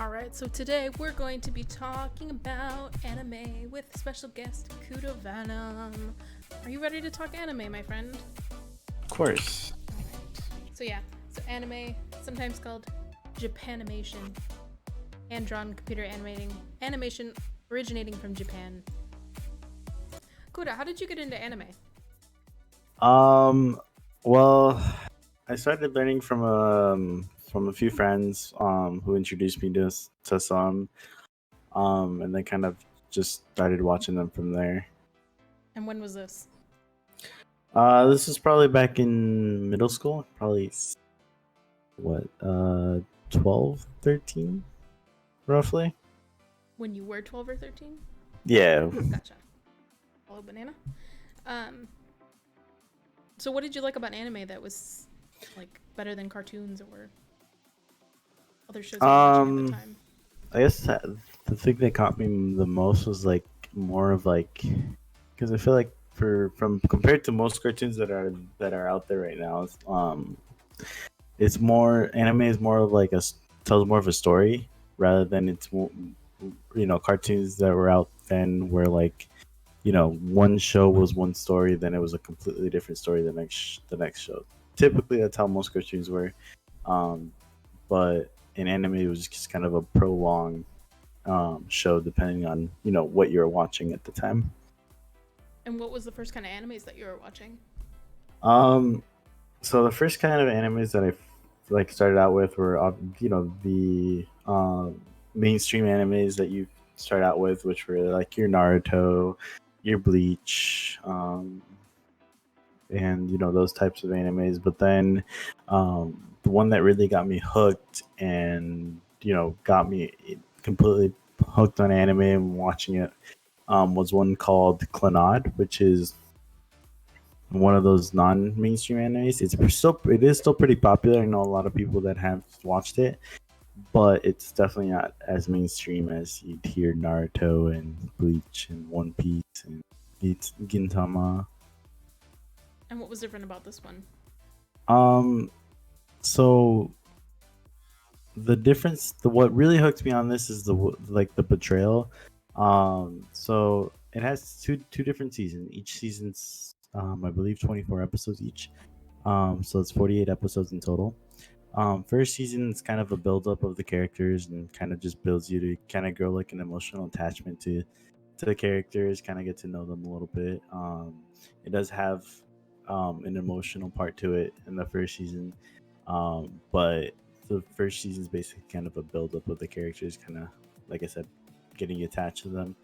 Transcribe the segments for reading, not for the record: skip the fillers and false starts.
Alright, so today we're going to be talking about anime with special guest KudaVenom. Are you ready to talk anime, my friend? Of course. So anime, sometimes called Japanimation, hand-drawn computer animation originating from Japan. Kuda, how did you get into anime? Well, I started learning from a few friends who introduced me to some and then kind of just started watching them from there. And when was this? This is probably back in middle school, probably what 12, 13 roughly. When you were 12 or 13? Yeah. Gotcha. Hello, banana. So what did you like about anime that was like better than cartoons or other shows you were watching at the time? I guess the thing that caught me the most was like more of like, because I feel like from compared to most cartoons that are out there right now, it's more anime is more of like tells more of a story rather than cartoons that were out then where like one show was one story, then it was a completely different story the next show. Typically, that's how most cartoons were, but in anime, it was just kind of a prolonged show, depending on what you're watching at the time. And what was the first kind of animes that you were watching? So the first kind of animes that I like started out with were the mainstream animes that you start out with, which were like your Naruto, your Bleach, and those types of animes. But then the one that really got me hooked and got me completely hooked on anime and watching it was one called Clannad, which is one of those non-mainstream animes. It is still pretty popular. I know a lot of people that have watched it, but it's definitely not as mainstream as you'd hear Naruto and Bleach and One Piece and Gintama. And what was different about this one? So what really hooked me on this is the betrayal. So it has two different seasons. Each season's I believe 24 episodes each. So it's 48 episodes in total. First season is kind of a build up of the characters and kind of just builds you to kind of grow like an emotional attachment to the characters, kind of get to know them a little bit. It does have an emotional part to it in the first season, but the first season is basically kind of a build up of the characters, kind of like I said, getting attached to them.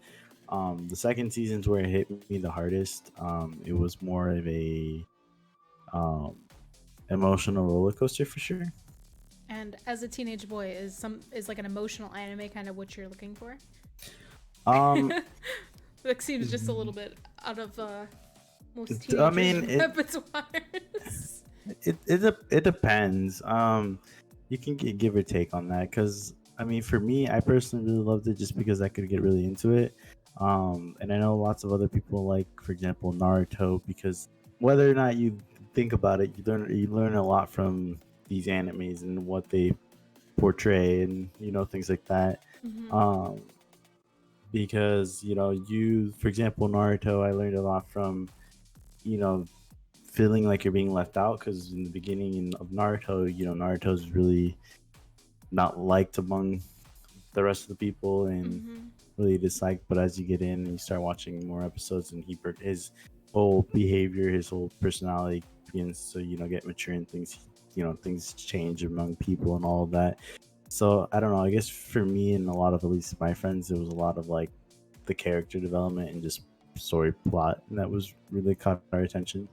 The second season's where it hit me the hardest. It was more of a um, emotional roller coaster for sure. And as a teenage boy, is like an emotional anime kind of what you're looking for? Um, That seems just a little bit out of most I teenagers' mean, repertoires. it depends. You can give or take on that because I mean, for me, I personally really loved it just because I could get really into it. And I know lots of other people like, for example, Naruto, because whether or not you think about it, you learn a lot from these animes and what they portray and things like that. Mm-hmm. Um, because for example, Naruto, I learned a lot from you know feeling like you're being left out because in the beginning of Naruto, Naruto's really not liked among the rest of the people and Mm-hmm. really disliked. But as you get in and you start watching more episodes, and his whole behavior, his whole personality begins to get mature and things change among people and all of that. So I don't know. I guess for me and a lot of at least my friends, it was a lot of like the character development and just story plot, and that was really caught our attention.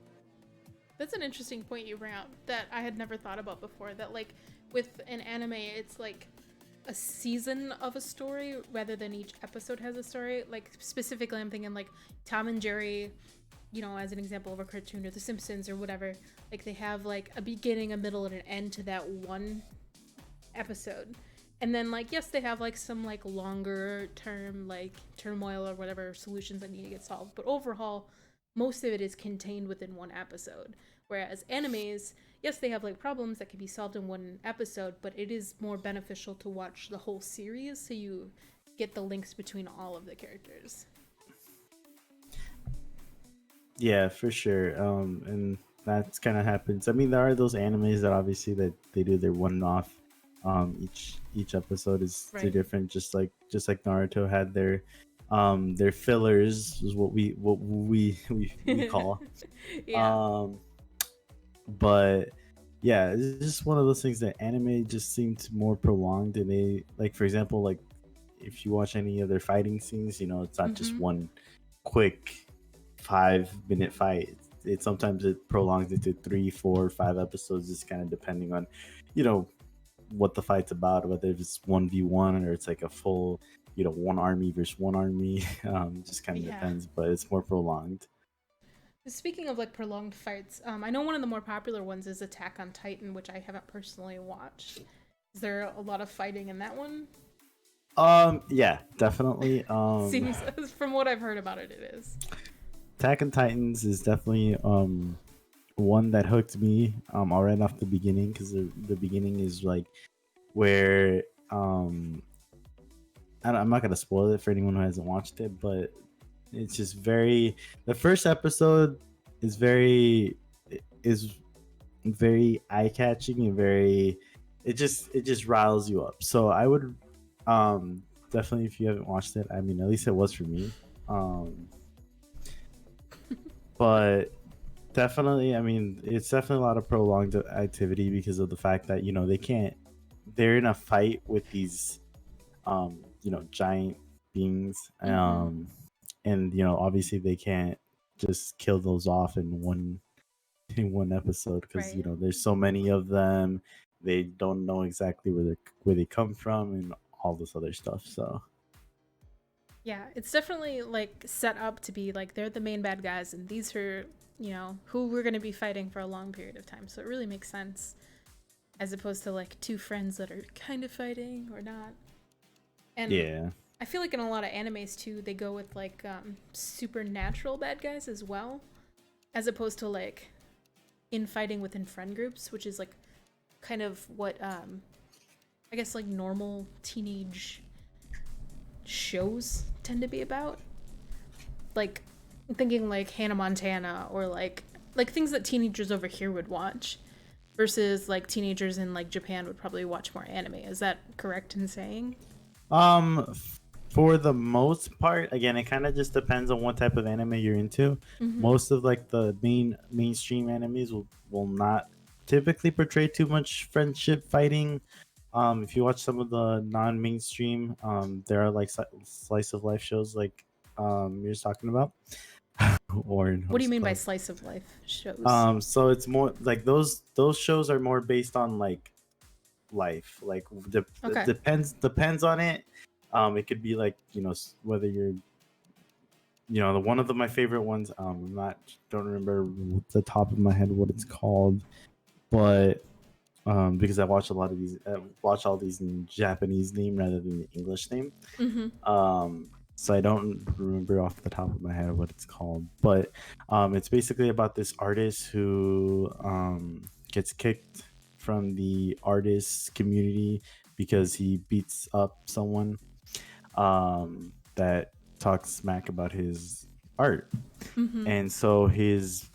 That's an interesting point you bring up that I had never thought about before. That like with an anime, it's like a season of a story rather than each episode has a story. Like specifically, I'm thinking like Tom and Jerry, as an example of a cartoon, or The Simpsons or whatever. Like they have like a beginning, a middle, and an end to that one episode. And then like yes, they have like some like longer term like turmoil or whatever solutions that need to get solved. But overall, most of it is contained within one episode. Whereas animes, yes, they have like problems that can be solved in one episode, but it is more beneficial to watch the whole series so you get the links between all of the characters. Yeah, for sure. And that's kind of happens. I mean, there are those animes that obviously that they do their one off. Each episode is Right. different. Just like Naruto had their fillers is what we call. Yeah. Um, but yeah, it's just one of those things that anime just seems more prolonged, and they like, for example, like if you watch any of their fighting scenes, it's not just Mm-hmm. one quick 5-minute fight. It sometimes it prolongs into 3, 4, 5 episodes, just kind of depending on, you know, what the fight's about, whether it's 1v1 or it's like a full, one army versus one army. Just kind of Yeah. depends, but it's more prolonged. Speaking of like prolonged fights, I know one of the more popular ones is Attack on Titan, which I haven't personally watched. Is there a lot of fighting in that one? Yeah, definitely. Seems from what I've heard about it, it is. Attack on Titans is definitely one that hooked me all right off the beginning, because the beginning is like where I'm not gonna spoil it for anyone who hasn't watched it, but it's just very, the first episode is is very eye catching and very, it just riles you up. So I would definitely, if you haven't watched it, I mean, at least it was for me. But definitely, I mean, it's definitely a lot of prolonged activity because of the fact that they're in a fight with these giant beings, Mm-hmm. and obviously they can't just kill those off in one episode, because Right. there's so many of them. They don't know exactly where they come from and all this other stuff. So Yeah, it's definitely like set up to be like they're the main bad guys, and these are, who we're going to be fighting for a long period of time. So it really makes sense as opposed to like two friends that are kind of fighting or not. And yeah. I feel like in a lot of animes too, they go with like supernatural bad guys as well, as opposed to like infighting within friend groups, which is like kind of what I guess like normal teenage shows tend to be about. Like I'm thinking like Hannah Montana or like things that teenagers over here would watch versus like teenagers in like Japan would probably watch more anime. Is that correct in saying? Um, for the most part, again, it kind of just depends on what type of anime you're into. Mm-hmm. Most of like the mainstream animes will not typically portray too much friendship fighting. If you watch some of the non-mainstream, there are like slice of life shows like you're just talking about, or in What do you Host mean by Club. slice of life shows? So it's more like those shows are more based on like life, like Okay. depends on it. It could be like, whether you're, the one of my favorite ones, I'm not don't remember the top of my head what it's called, but because I watch a lot of these, watch all these in Japanese name rather than the English name. Mm-hmm. So I don't remember off the top of my head what it's called, but it's basically about this artist who gets kicked from the artist community because he beats up someone that talks smack about his art. Mm-hmm. And so his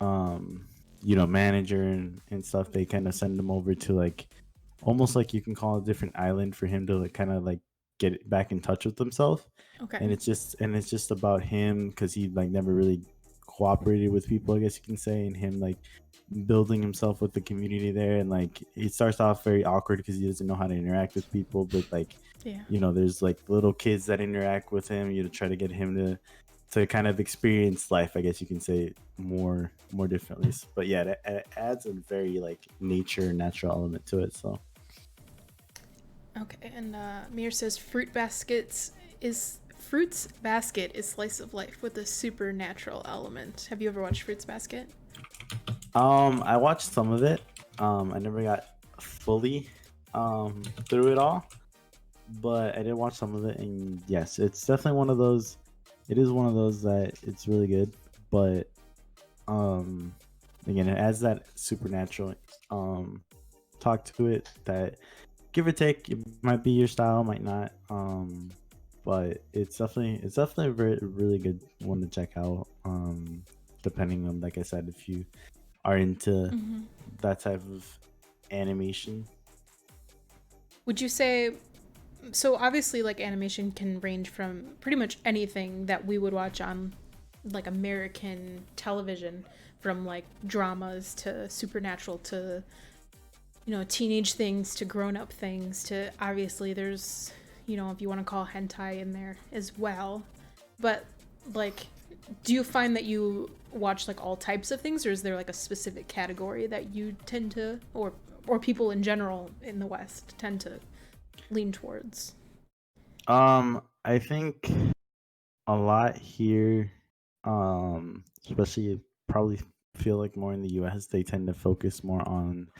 manager and stuff, they kind of send him over to like, almost like you can call it a different island for him to like kind of like get back in touch with himself. Okay. And it's just about him, because he like never really cooperated with people, I guess you can say, and him like building himself with the community there. And like it starts off very awkward because he doesn't know how to interact with people, but like, Yeah. there's like little kids that interact with him, try to get him to kind of experience life, I guess you can say, more differently. But yeah, it adds a very like natural element to it. So Okay. And Mir says Fruits Basket is slice of life with a supernatural element. Have you ever watched Fruits Basket? I watched some of it. I never got fully through it all, but I did watch some of it, and yes, it's definitely one of those. It is one of those that it's really good, but again, it has that supernatural talk to it that, give or take, it might be your style, might not. But it's definitely a very really good one to check out. Depending on, like I said, if you are into Hmm. that type of animation. Would you say so? Obviously, like animation can range from pretty much anything that we would watch on like American television, from like dramas to supernatural to teenage things to grown up things to obviously there's if you want to call hentai in there as well. But like, do you find that you watch like all types of things, or is there like a specific category that you tend to, or people in general in the West tend to lean towards? I think a lot here, especially probably feel like more in the US, they tend to focus more on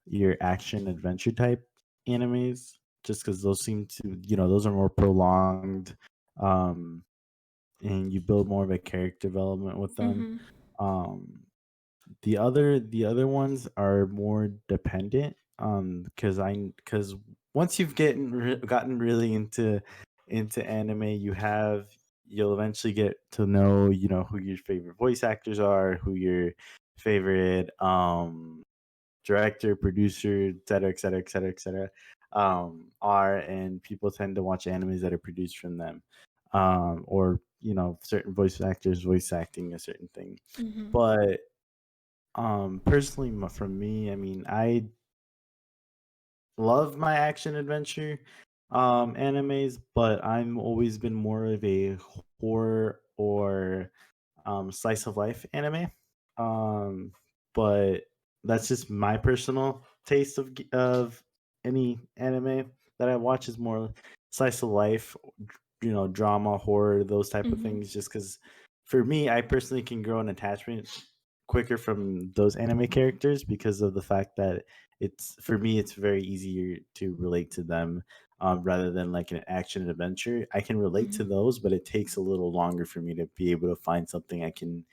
your action adventure type animes, just because those seem to, those are more prolonged, um, and you build more of a character development with them. Mm-hmm. Um, the other ones are more dependent, because once you've gotten really into anime, you'll eventually get to know, who your favorite voice actors are, who your favorite director, producer, et cetera, et cetera, et cetera, et cetera, are, and people tend to watch animes that are produced from them, or certain voice actors voice acting a certain thing. Mm-hmm. But personally, for me, I mean, I love my action adventure animes, but I'm always been more of a horror or slice of life anime. Um, but that's just my personal taste of any anime that I watch is more slice of life, drama, horror, those type of Mm-hmm. things. Just because for me, I personally can grow an attachment quicker from those anime characters because of the fact that it's for me it's very easier to relate to them, rather than like an action adventure. I can relate Mm-hmm. to those, but it takes a little longer for me to be able to find something I can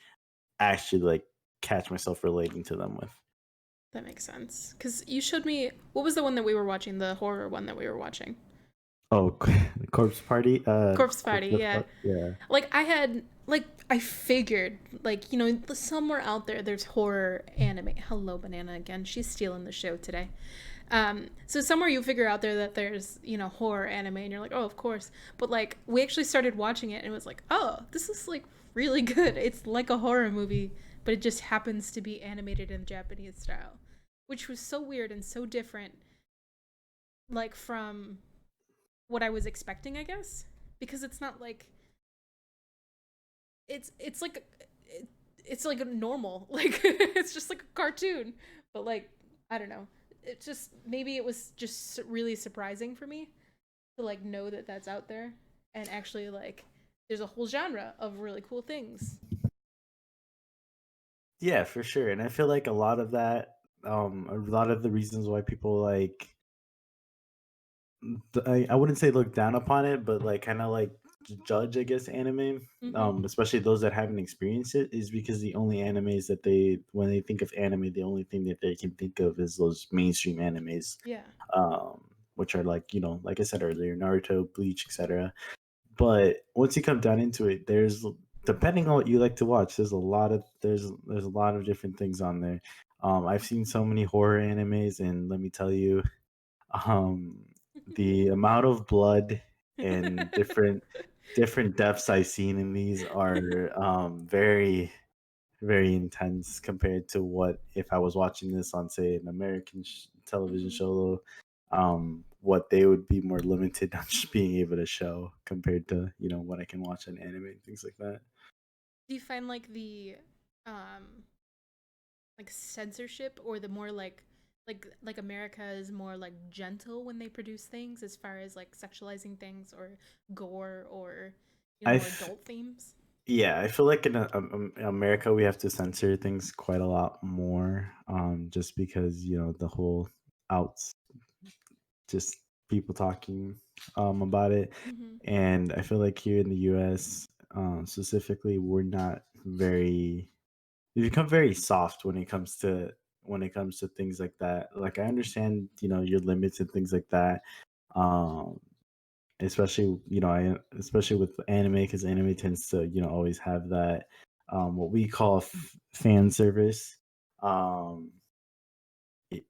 actually like catch myself relating to them with. That makes sense. Because you showed me, what was the one that we were watching, the horror one that we were watching? Oh, Corpse Party. Corpse What Party, the yeah. fuck? Yeah. Like I had, like I figured, like somewhere out there there's horror anime. Hello, Banana again. She's stealing the show today. So somewhere you figure out there that there's horror anime, and you're like, oh, of course. But like we actually started watching it, and it was like, oh, this is like really good. It's like a horror movie, but it just happens to be animated in Japanese style, which was so weird and so different, like from what I was expecting, I guess, because it's not like it's like it's like a normal like it's just like a cartoon, but like I don't know. It just maybe it was just really surprising for me to like know that that's out there, and actually like there's a whole genre of really cool things. Yeah, for sure. And I feel like a lot of the reasons why people like, I wouldn't say look down upon it, but like kind of like judge, I guess, anime, Mm-hmm. especially those that haven't experienced it, is because the only animes that when they think of anime, the only thing that they can think of is those mainstream animes, Yeah. which are like, like I said earlier, Naruto, Bleach, etc. But once you come down into it, there's, depending on what you like to watch, there's a lot of different things on there. I've seen so many horror animes, and let me tell you, um, the amount of blood and different deaths I've seen in these are very, very intense compared to what if I was watching this on, say, an American television Mm-hmm. show. What they would be more limited on just being able to show compared to what I can watch on anime and things like that. Do you find like the um like censorship, or the more like America is more like gentle when they produce things as far as like sexualizing things or gore, or I more f- adult themes? yeah, I feel like in America we have to censor things quite a lot more, just because the whole outs, just people talking about it. Mm-hmm. And I feel like here in the US, specifically, we're not very you become very soft when it comes to things like that. Like I understand, your limits and things like that. Um, especially I especially with anime because anime tends to always have that what we call fan service. Um,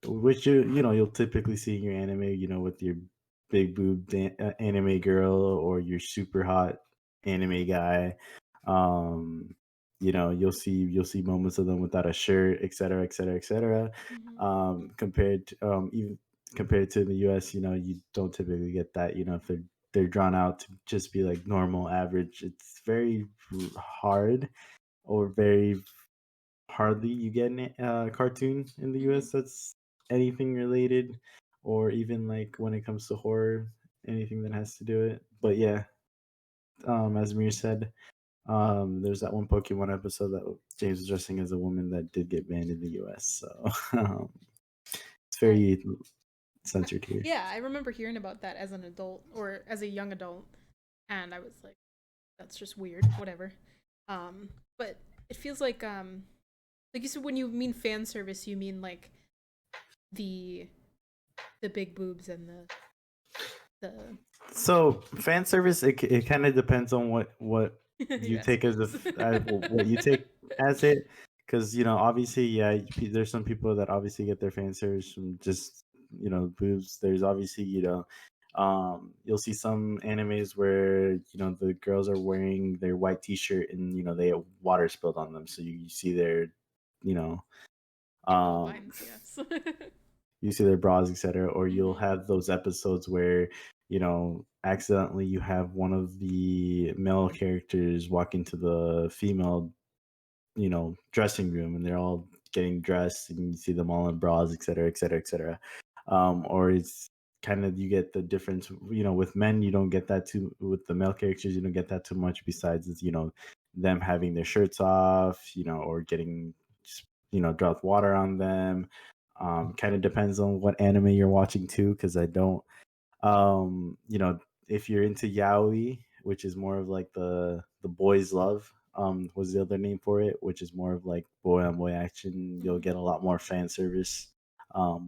which you'll typically see in your anime, with your big boob anime girl or your super hot anime guy. Um, you'll see moments of them without a shirt, et cetera, et cetera, et cetera. Hmm. Compared to even compared to the US, you don't typically get that. If they're drawn out to just be like normal average, it's very hard or very hardly you get a cartoon in the Hmm. US that's anything related, or even like when it comes to horror, anything that has to do it. But yeah, as Mir said, there's that one Pokemon episode that James was dressing as a woman that did get banned in the US. So it's I, very censored here. yeah, I remember hearing about that as an adult or as a young adult, and I was like, that's just weird. Whatever. Um, but it feels like you said, when you mean fan service, you mean like the the big boobs and the So fan service, it kind of depends on what you yes, it take as does. what you take as it, because obviously, yeah, there's some people that obviously get their fan service from just boobs. There's obviously you'll see some animes where the girls are wearing their white t-shirt and they have water spilled on them, so you see their you know Nipple um lines, yes. you see their bras, etc. Or you'll Hmm. have those episodes where, accidentally you have one of the male characters walk into the female, dressing room, and they're all getting dressed, and you see them all in bras, etc., etc., etc. Or it's kind of you get the difference, with men, you don't get that too. With the male characters, you don't get that too much. Besides, it's, them having their shirts off, or getting, dropped water on them. Kind of depends on what anime you're watching too, because I don't, if you're into yaoi, which is more of like the boys love, was the other name for it, which is more of like boy on boy action, you'll Hmm. get a lot more fan service,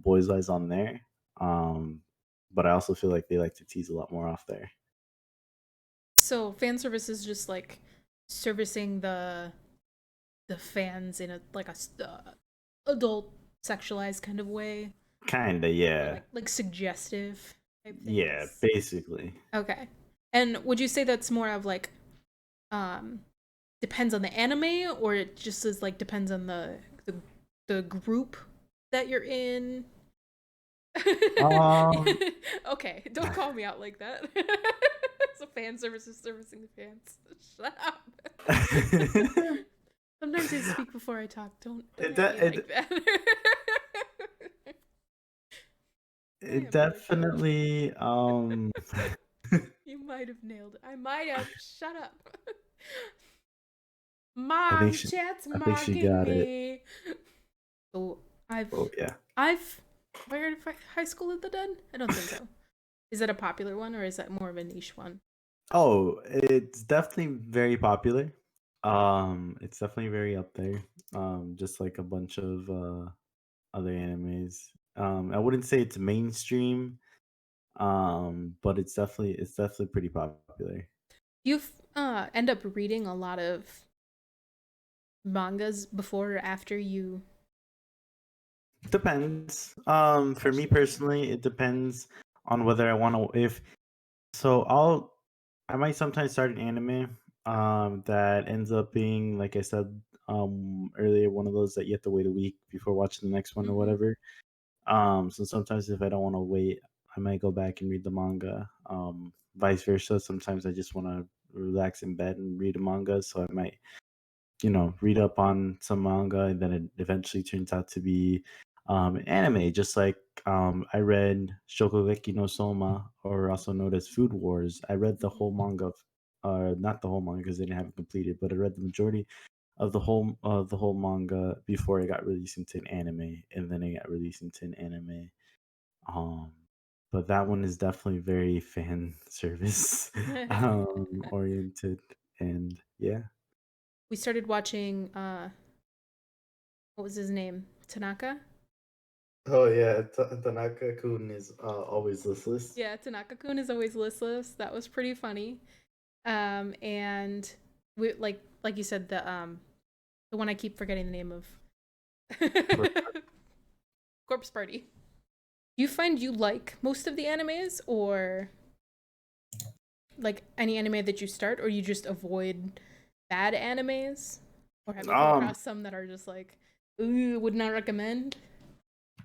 boys eyes on there. But I also feel like they like to tease a lot more off there. So fan service is just like servicing the fans in a adult sexualized kind of way, Kinda, or yeah. like suggestive type Yeah, things. basically. Okay. And would you say that's more of like um depends on the anime, or it just is like depends on the group that you're in? Um Okay, don't call me out like that. So fan service is servicing the fans. Shut up. it, Sometimes I speak before I talk. Don't at me like it, that. Don't it at me like that. definitely You might have nailed it. I might have. Shut up. I think Mom, she chat's I think she mocking got it. me. So Oh yeah. I've where High School of the Dead? I don't think so. Is that a popular one or is that more of a niche one? Oh, it's definitely very popular. It's definitely very up there. Just like a bunch of other animes. I wouldn't say it's mainstream, but it's definitely pretty popular. You end up reading a lot of mangas before or after you Depends. For watch me the anime? personally, it depends on whether I want to. If so, I might sometimes start an anime that ends up being, like I said earlier, one of those that you have to wait a week before watching the next one or Mm-hmm. whatever. So sometimes if I don't want to wait, I might go back and read the manga. Vice versa. Sometimes I just want to relax in bed and read a manga, so I might, read up on some manga, and then it eventually turns out to be an anime. Just like I read Shokugeki no Soma, or also known as Food Wars. I read the Mm-hmm. whole manga, not the whole manga because they didn't have it completed, but I read the majority of the whole manga before it got released into an anime, and then it got released into an anime. Um, but that one is definitely very fan service oriented, and yeah. We started watching what was his name? Tanaka? Oh yeah, Tanaka-kun is always listless. Yeah, Tanaka-kun is always listless. That was pretty funny. And we like you said, the one I keep forgetting the name of. Corpse Party. Do you find you like most of the animes, or like any anime that you start, or you just avoid bad animes? Or have you come Um, across some that are just like, ooh, would not recommend?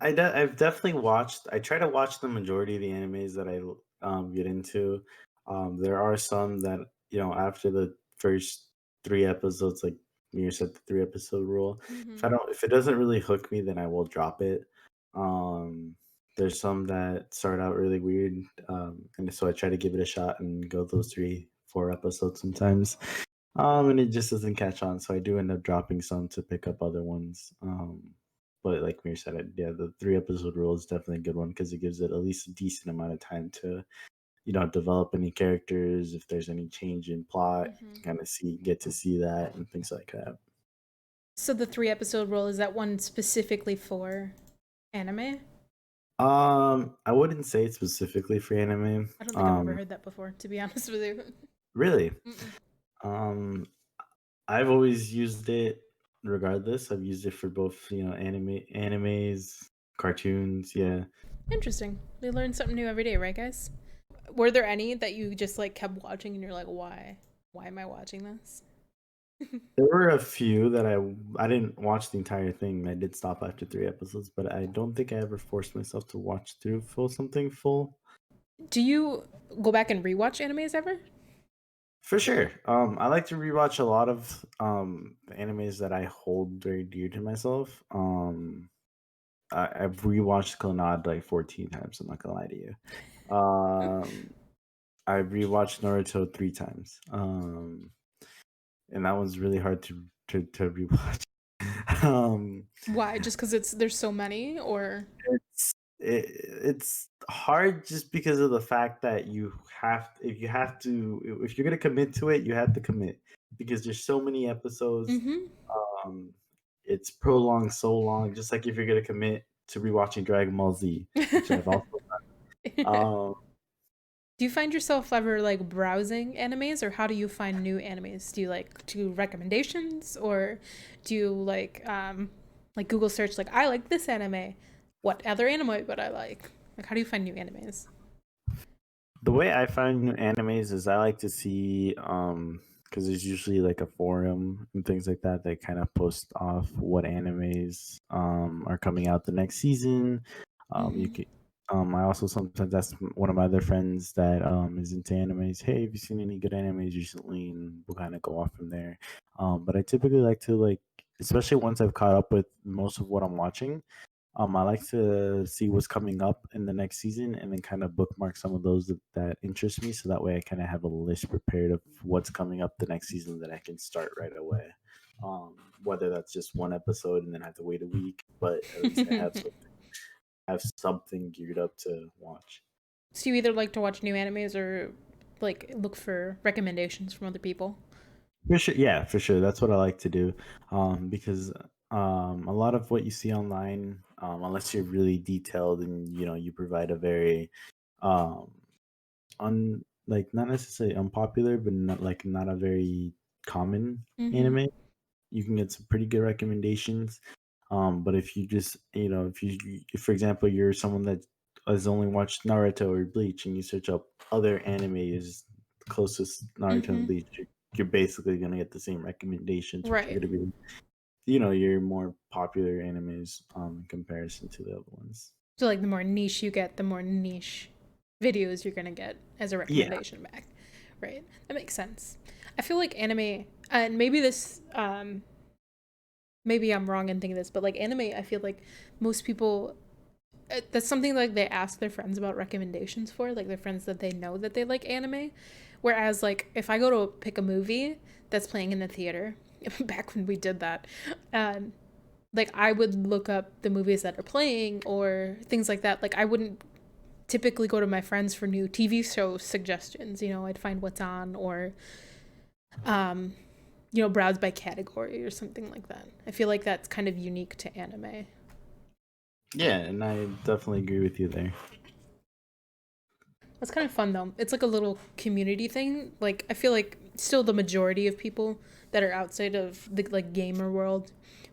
I've definitely watched. I try to watch the majority of the animes that I get into. There are some that after the first 3 episodes, like you said, the 3 episode rule. Mm-hmm. If it doesn't really hook me, then I will drop it. Um, there's some that start out really weird, and so I try to give it a shot and go those 3, 4 episodes sometimes. And it just doesn't catch on, so I do end up dropping some to pick up other ones. But like Mir said, yeah, the 3 episode rule is definitely a good one because it gives it at least a decent amount of time to, develop any characters. If there's any change in plot, Mm-hmm. kind of get to see that and things like that. So the 3 episode rule, is that one specifically for anime? I wouldn't say it's specifically for anime. I don't think I've ever heard that before, to be honest with you. Really. Mm-mm. Um, I've always used it regardless. I've used it for both, animes, cartoons. Yeah. Interesting. We learn something new every day, right, guys? Were there any that you just like kept watching and you're like, why? Why am I watching this? There were a few that I didn't watch the entire thing. I did stop after 3 episodes, but I don't think I ever forced myself to watch through something full. Do you go back and rewatch animes ever? For sure. I like to rewatch a lot of the animes that I hold very dear to myself. I've rewatched Clannad like 14 times. I'm not gonna lie to you. Um, I've rewatched Naruto 3 times. And that one's really hard to rewatch. um, Why? Just because there's so many, or it's hard just because of the fact that if you're gonna commit to it, you have to commit because there's so many episodes. mm-hmm. Um, it's prolonged so long. Just like if you're gonna commit to rewatching Dragon Ball Z, which I've also um Do you find yourself ever like browsing animes, or how do you find new animes? Do you like do recommendations, or do you like Google search like I like this anime? What other anime would I like? Like how do you find new animes? the way I find new animes is I like to see because there's usually like a forum and things like that that kind of post off what animes are coming out the next season. You Mm-hmm. can I also sometimes ask one of my other friends that is into animes, hey, have you seen any good animes recently? And we'll kind of go off from there. But I typically like to especially once I've caught up with most of what I'm watching, I like to see what's coming up in the next season and then kind of bookmark some of those that interest me. So that way I kind of have a list prepared of what's coming up the next season that I can start right away. Whether that's just 1 episode and then have to wait a week, but at least I have something geared up to watch. So you either like to watch new animes or like look for recommendations from other people? For sure, yeah, for sure. That's what I like to do, because a lot of what you see online, unless you're really detailed and you provide a very um, like not necessarily unpopular, but not a very common Mm-hmm. anime, you can get some pretty good recommendations. But if you just if for example you're someone that has only watched Naruto or Bleach and you search up other animes closest Naruto and Mm-hmm. Bleach, you're basically gonna get the same recommendations, which are Right. gonna be your more popular animes in comparison to the other ones. So like the more niche you get, the more niche videos you're gonna get as a Yeah. recommendation back. Right. That makes sense. I feel like anime, and maybe this maybe I'm wrong in thinking this, but like anime, I feel like most people that's something like they ask their friends about recommendations for, like their friends that they know that they like anime. Whereas like if I go to pick a movie that's playing in the theater, back when we did that, um, like I would look up the movies that are playing or things like that. Like I wouldn't typically go to my friends for new TV show suggestions. You know, I'd find what's on or um browse by category or something like that. I feel like that's kind of unique to anime. Yeah, and I definitely agree with you there. That's kind of fun though. It's like a little community thing. Like I feel like still the majority of people that are outside of the like gamer world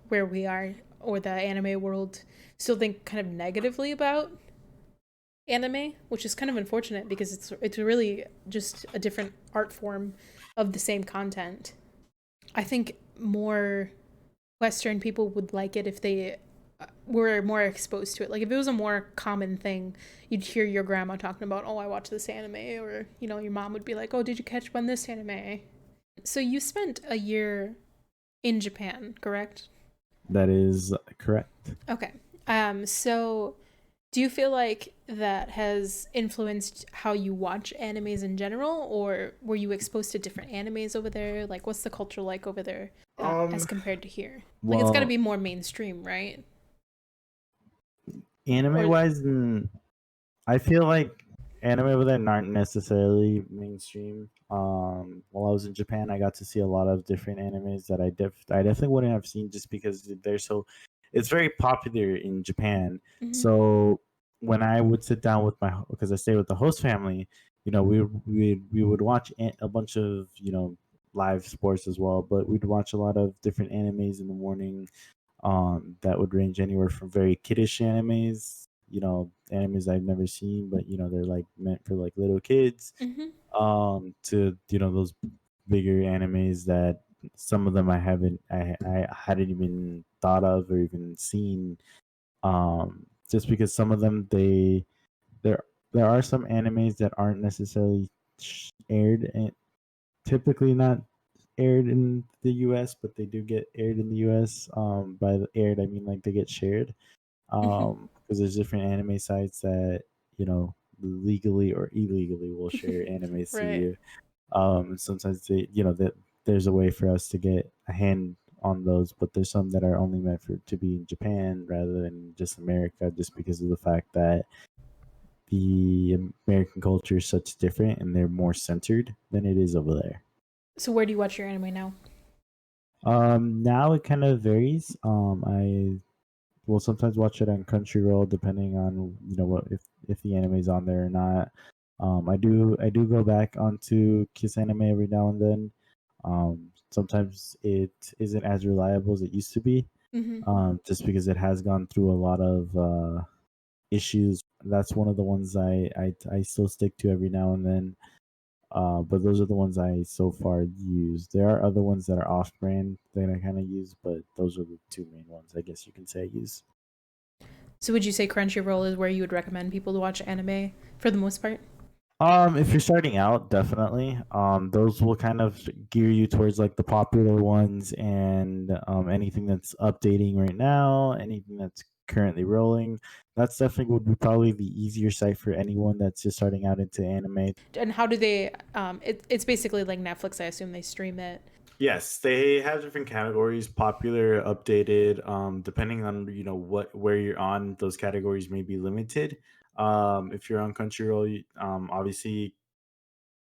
where we are or the anime world still think kind of negatively about anime, which is kind of unfortunate because it's really just a different art form of the same content. I think more Western people would like it if they were more exposed to it. Like if it was a more common thing, you'd hear your grandma talking about, "Oh, I watched this anime," or your mom would be like, "Oh, did you catch on this anime?" So you spent a year in Japan, correct? That is correct. Okay. So do you feel like that has influenced how you watch animes in general, or were you exposed to different animes over there? Like, what's the culture like over there as Um, compared to here? Like, it's got to well, be more mainstream, right? anime Or wise, I feel like anime over there aren't necessarily mainstream. While I was in Japan, I got to see a lot of different animes that I definitely wouldn't have seen just because they're so. It's very popular in Japan. Mhm. So when I would sit down with because I stay with the host family, we would watch a bunch of live sports as well, but we'd watch a lot of different animes in the morning. That would range anywhere from very kiddish animes, animes I've never seen, but they're like meant for like little kids, Mhm. to those bigger animes that some of them I hadn't even thought of or even seen. Just because some of them there there are some animes that aren't necessarily aired, and typically not aired in the US, but they do get aired in the US. By the aired, I mean like they get shared. Mhm. Because there's different anime sites that legally or illegally will share animes to Right. you. And sometimes that there's a way for us to get a hand on those, but there's some that are only meant for to be in Japan rather than just America, just because of the fact that the American culture is such different and they're more centered than it is over there. So where do you watch your anime now? Now it kind of varies. I will sometimes watch it on Crunchyroll depending on what if the anime's on there or not. I do go back onto Kiss Anime every now and then. Sometimes it isn't as reliable as it used to be, Mhm. just because it has gone through a lot of issues. That's one of the ones I still stick to every now and then. But those are the ones I so far use. There are other ones that are off brand that I kind of use, but those are the two main ones I guess you can say I use. So would you say Crunchyroll is where you would recommend people to watch anime for the most part? If you're starting out, definitely. Those will kind of gear you towards like the popular ones and anything that's updating right now, anything that's currently rolling. That's definitely would be probably the easier site for anyone that's just starting out into anime. And how do they it's basically like Netflix, I assume they stream it. Yes, they have different categories, popular, updated. Depending on where you're on, those categories may be limited. If you're on Crunchyroll, obviously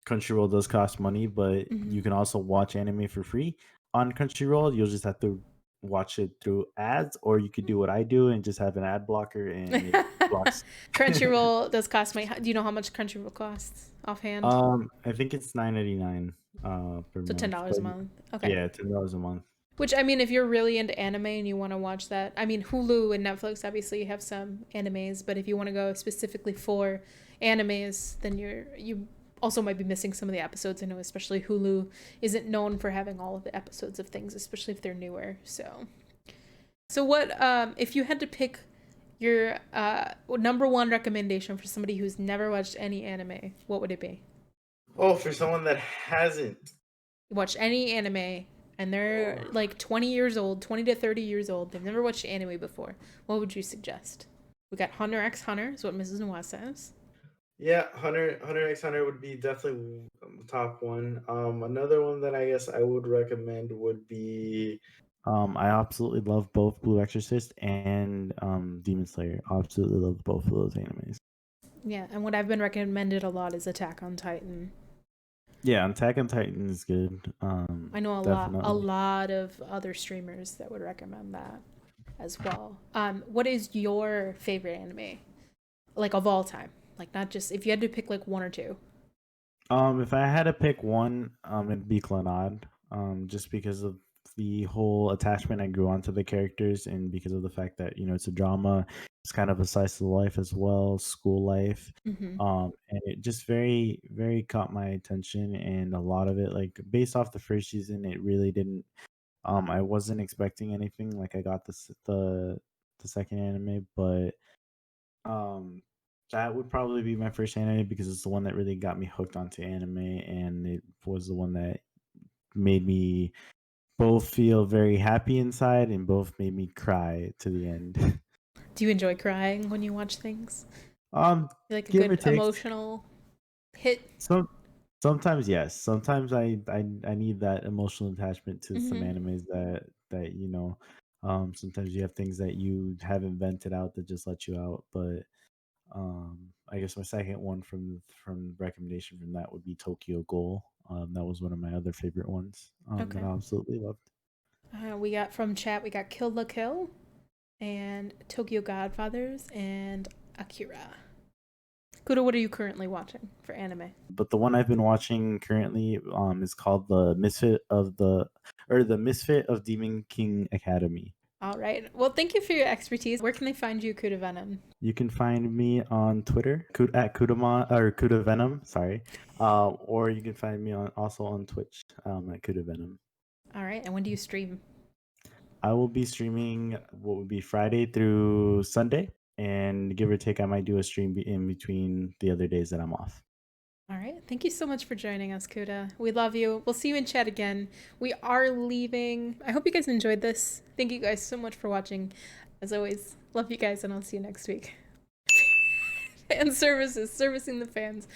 Crunchyroll does cost money, but Mhm. you can also watch anime for free on Crunchyroll. You'll just have to watch it through ads, or you could do what I do and just have an ad blocker and it blocks. Crunchyroll does cost money. Do you know how much Crunchyroll costs offhand? I think it's 9.99 per So ten month, dollars but a month. Okay. yeah, $10 a month. Which I mean, if you're really into anime and you want to watch that, I mean, Hulu and Netflix obviously have some animes, but if you want to go specifically for animes, then you also might be missing some of the episodes. I know, especially Hulu isn't known for having all of the episodes of things, especially if they're newer. So what if you had to pick your number one recommendation for somebody who's never watched any anime, what would it be? Oh, for someone that hasn't. Watch any anime and they're like 20 years old, 20 to 30 years old, they've never watched anime before, what would you suggest? We got Hunter x Hunter, is what Mrs. Noah says. Yeah, Hunter x Hunter would be definitely the top one. Another one that I guess I would recommend would be. I absolutely love both Blue Exorcist and Demon Slayer. I absolutely love both of those animes. Yeah, and what I've been recommended a lot is Attack on Titan. Yeah, Attack on Titan is good. I know a Definitely. lot of other streamers that would recommend that as well. What is your favorite anime, like of all time? Like not just if you had to pick like one or two. If I had to pick one, it'd be Clannad. Just because of the whole attachment I grew onto the characters, and because of the fact that it's a drama, it's kind of a slice of life as well, school life. Mm-hmm. And it just very, very caught my attention, and a lot of it, like based off the first season, it really didn't. I wasn't expecting anything. Like I got the second anime, but um, that would probably be my first anime because it's the one that really got me hooked onto anime, and it was the one that made me both feel very happy inside and both made me cry to the end. Do you enjoy crying when you watch things? um, You like a Give or good take. emotional hit? Some sometimes yes. Sometimes I need that emotional attachment to some Mm-hmm. animes that. Sometimes you have things that you haven't vented out that just let you out, but I guess my second one from recommendation from that would be Tokyo Ghoul. That was one of my other favorite ones that Okay. I absolutely loved. We got from chat. We got Kill la Kill and Tokyo Godfathers and Akira. Kuda, what are you currently watching for anime? But the one I've been watching currently is called the Misfit of Demon King Academy. All right. Well, thank you for your expertise. Where can they find you, Kuda Venom? You can find me on Twitter at Kudama or KudaVenom, sorry, or you can find me also on Twitch at KudaVenom. All right. And when do you stream? I will be streaming what would be Friday through Sunday, and give or take, I might do a stream in between the other days that I'm off. All right. Thank you so much for joining us, Kuda. We love you. We'll see you in chat again. We are leaving. I hope you guys enjoyed this. Thank you guys so much for watching. As always, love you guys, and I'll see you next week. Fan services, servicing the fans.